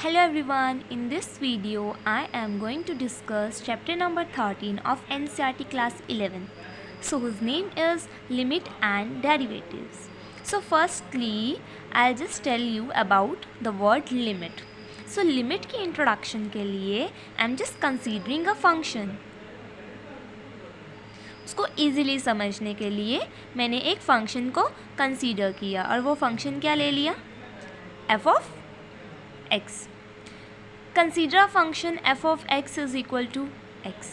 Hello everyone, in this video I am going to discuss chapter number 13 of NCERT class 11. So whose name is Limit and Derivatives. So firstly I'll just tell you about the word limit. So limit की introduction के लिए I'm just considering a function. उसको easily समझने के लिए मैंने एक function को कंसीडर किया और वो फंक्शन क्या ले लिया, f of x. Consider a function f of x is equal to x.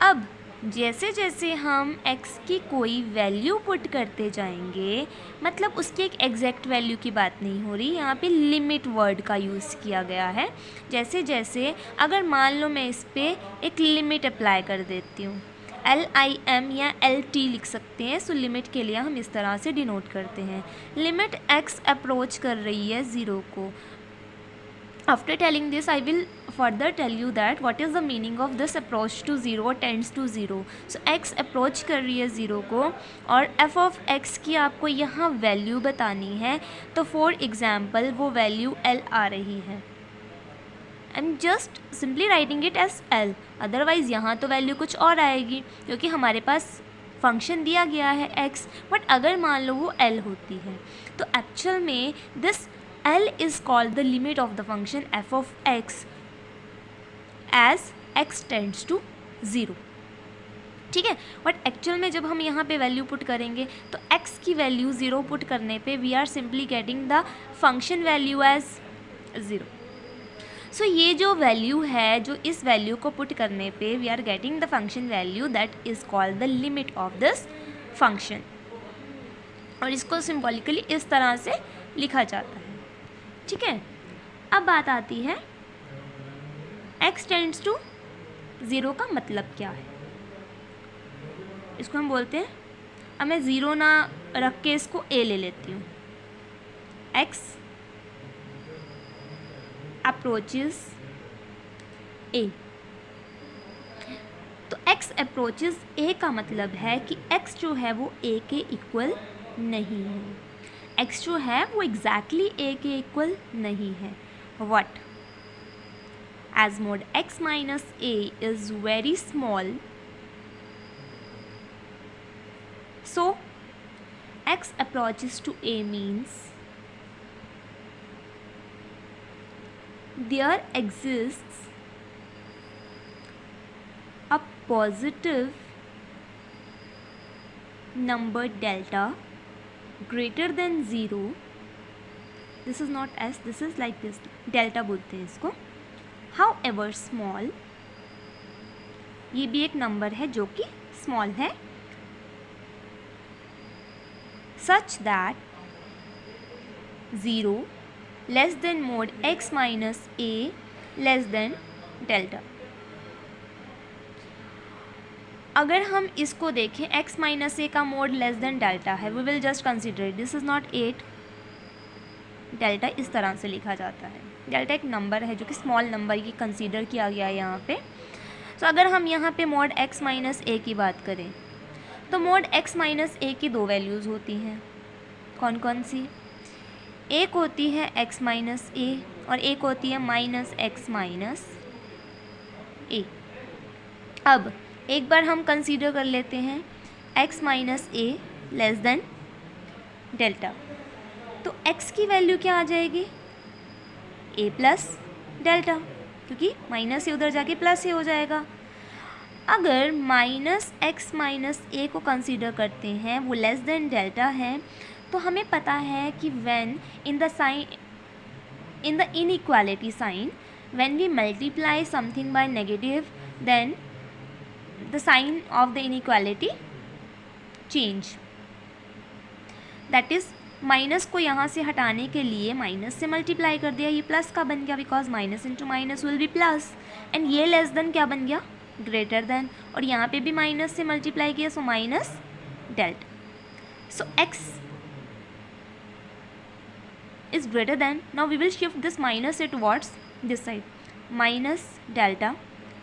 अब जैसे जैसे हम x की कोई वैल्यू पुट करते जाएंगे, मतलब उसकी एक एग्जैक्ट वैल्यू की बात नहीं हो रही, यहाँ पे लिमिट वर्ड का यूज़ किया गया है. जैसे जैसे अगर मान लो मैं इस पर एक लिमिट अप्लाई कर देती हूँ, LIM या LT लिख सकते हैं. सो लिमिट के लिए हम इस तरह से डिनोट करते हैं. लिमिट x अप्रोच कर रही है ज़ीरो को. After telling this, I will further tell you that what is the meaning of this approach to 0 tends to 0. So x approach कर रही है ज़ीरो को और f of x की आपको यहाँ वैल्यू बतानी है. तो फॉर एग्ज़ाम्पल वो वैल्यू L आ रही है. I am just simply writing it as L. Otherwise यहाँ तो वैल्यू कुछ और आएगी क्योंकि हमारे पास फंक्शन दिया गया है x, बट अगर मान लो वो L होती है तो एक्चुअल में this L is called the limit of the function f of x as x tends to 0. ठीक है, बट एक्चुअल में जब हम यहाँ पे वैल्यू पुट करेंगे तो x की वैल्यू 0 पुट करने पे we are simply getting the function value as 0. So ये जो वैल्यू है, जो इस वैल्यू को पुट करने पे we are getting the function value that is called the limit of this function. और इसको सिम्बॉलिकली इस तरह से लिखा जाता है. ठीक है, अब बात आती है x टेंड्स टू 0 का मतलब क्या है. इसको हम बोलते हैं, अब मैं 0 ना रख के इसको a ले लेती हूँ. x approaches a. तो x अप्रोचेस a का मतलब है कि x जो है वो a के इक्वल नहीं है. x जो है वो एग्जैक्टली a के इक्वल नहीं है. What as mod x minus a is very small, so x approaches to a means there exists a positive number delta greater than 0. This is not s, this is like this, delta बोलते हैं इसको. However small, ये भी एक number है जो कि small है, such that 0 less than mod x minus a less than delta. अगर हम इसको देखें, x माइनस ए का मोड लेस देन डेल्टा है, we will just consider this is not 8. Delta इस तरह से लिखा जाता है. डेल्टा एक नंबर है जो कि स्मॉल नंबर की कंसीडर किया गया है यहाँ पे. तो अगर हम यहाँ पे मोड x माइनस ए की बात करें तो मोड x माइनस ए की दो वैल्यूज़ होती हैं. कौन कौन सी? एक होती है x माइनस ए और एक होती है माइनस x माइनस ए. अब एक बार हम कंसीडर कर लेते हैं x माइनस ए लेस देन डेल्टा. तो x की वैल्यू क्या आ जाएगी? a प्लस डेल्टा, क्योंकि माइनस ए उधर जाके प्लस ए हो जाएगा. अगर माइनस x माइनस ए को कंसीडर करते हैं, वो लेस देन डेल्टा है, तो हमें पता है कि when in the inequality sign when we multiply something by negative then the sign of the inequality change. that is minus को यहाँ से हटाने के लिए माइनस से मल्टीप्लाई कर दिया, ये प्लस का बन गया because minus into minus will be plus. And ये लेस देन क्या बन गया? Greater than. और यहाँ पे भी माइनस से मल्टीप्लाई किया, so minus delta. So x is greater than, now we will shift this minus it towards this side, minus delta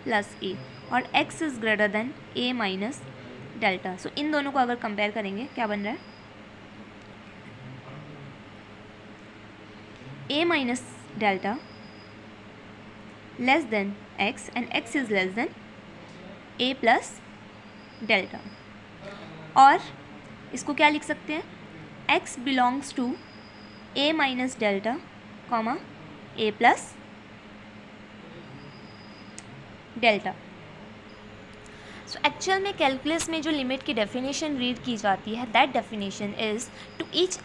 plus a, और x is greater than a minus delta. So इन दोनों को अगर compare करेंगे क्या बन रहा है? a minus delta less than x and x is less than a plus delta. और इसको क्या लिख सकते हैं, x belongs to a minus delta comma a plus delta. So actual में कैलकुलस में जो लिमिट की डेफिनेशन रीड की जाती है, that definition is to each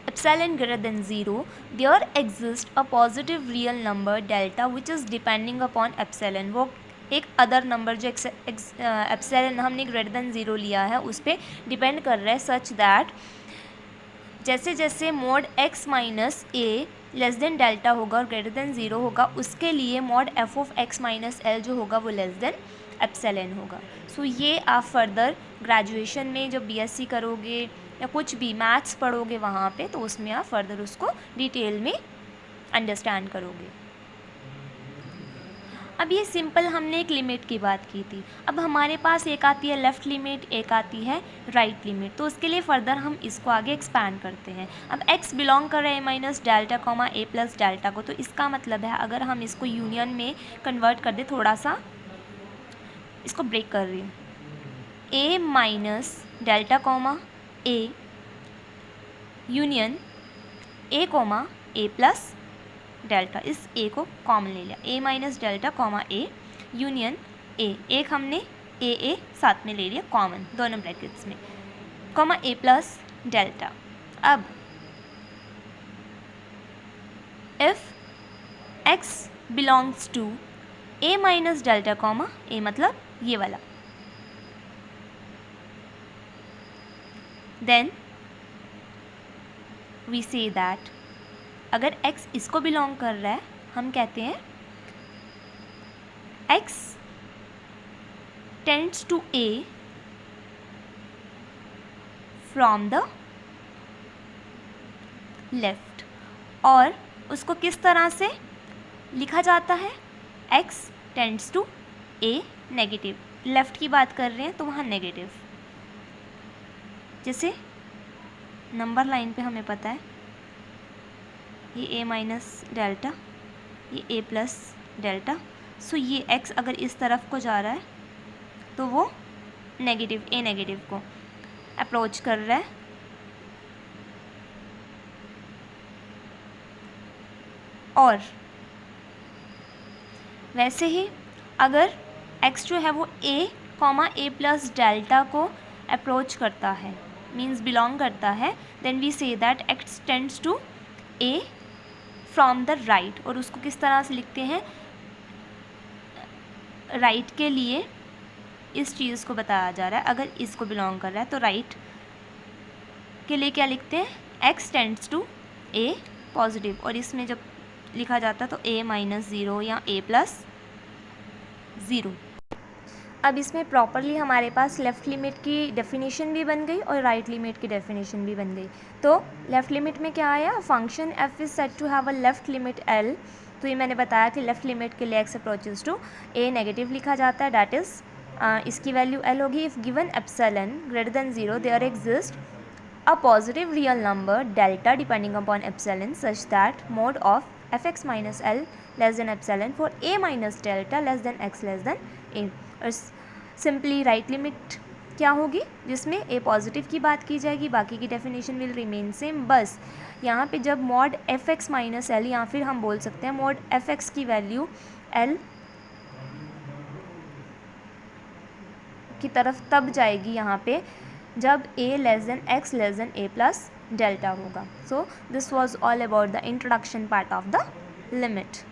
epsilon greater than 0 there exists a positive real number delta which is depending upon epsilon। वो एक other number जो epsilon हमने greater than 0 लिया है उस पर डिपेंड कर रहा है, सच दैट जैसे जैसे मोड x माइनस ए लेस देन डेल्टा होगा और ग्रेटर देन 0 होगा, उसके लिए mode f of x minus L जो होगा वो लेस देन एप्सिलॉन होगा। सो ये आप फर्दर ग्रेजुएशन में जब बीएससी करोगे या कुछ भी मैथ्स पढ़ोगे वहाँ पे, तो उसमें आप फर्दर उसको डिटेल में अंडरस्टैंड करोगे। अब ये सिंपल हमने एक लिमिट की बात की थी, अब हमारे पास एक आती है लेफ़्ट लिमिट, एक आती है राइट लिमिट, तो उसके लिए फ़र्दर हम इसको आगे एक्सपैंड करते हैं। अब x बिलोंग कर रहा है a minus delta comma a plus delta को, तो इसका मतलब है अगर हम इसको यूनियन में कन्वर्ट कर दें, थोड़ा सा इसको ब्रेक कर रही हूँ, a minus delta comma a union a comma a plus delta, इस a को कॉमन ले लिया, a minus delta comma a union a, एक हमने a साथ में ले लिया कॉमन दोनों ब्रैकेट्स में, कॉमा a प्लस डेल्टा। अब if x belongs to a minus delta comma a, मतलब ये वाला, देन वी से दैट अगर x इसको बिलोंग कर रहा है, हम कहते हैं x tends to a from the left, और उसको किस तरह से लिखा जाता है, x tends to a negative, left की बात कर रहे हैं तो वहाँ नेगेटिव, जैसे नंबर लाइन पे हमें पता है ये a माइनस डेल्टा, ये a प्लस डेल्टा, सो ये x अगर इस तरफ को जा रहा है तो वो नेगेटिव a नेगेटिव को अप्रोच कर रहा है, और वैसे ही अगर x जो है वो a comma a plus delta को अप्रोच करता है, मीन्स बिलोंग करता है, then we say that x tends to a from the right, और उसको किस तरह से लिखते हैं, राइट के लिए इस चीज़ को बताया जा रहा है, अगर इसको बिलोंग कर रहा है तो राइट के लिए क्या लिखते हैं, x tends to a positive, और इसमें जब लिखा जाता है तो a माइनस 0 या a प्लस 0। अब इसमें प्रॉपरली हमारे पास लेफ़्ट लिमिट की डेफिनेशन भी बन गई और राइट लिमिट की डेफिनेशन भी बन गई। तो लेफ़्ट लिमिट में क्या आया, function f is said to have a left limit l, तो ये मैंने बताया कि लेफ़्ट लिमिट के लिए x approaches to a negative लिखा जाता है, डैट इज़ इसकी वैल्यू l होगी। If given epsilon greater than 0 there exist a positive real number delta depending upon epsilon such that mod of fx minus l less than epsilon for a minus delta less than x less than a। और simply right limit क्या होगी, जिसमें a positive की बात की जाएगी, बाकी की डेफिनेशन विल रिमेन सेम। बस यहाँ पे जब मॉड fx माइनस l, या फिर हम बोल सकते हैं मॉड fx की वैल्यू l की तरफ तब जाएगी यहाँ पे जब a less than x less than a plus delta होगा। So this was all about the introduction part of the limit.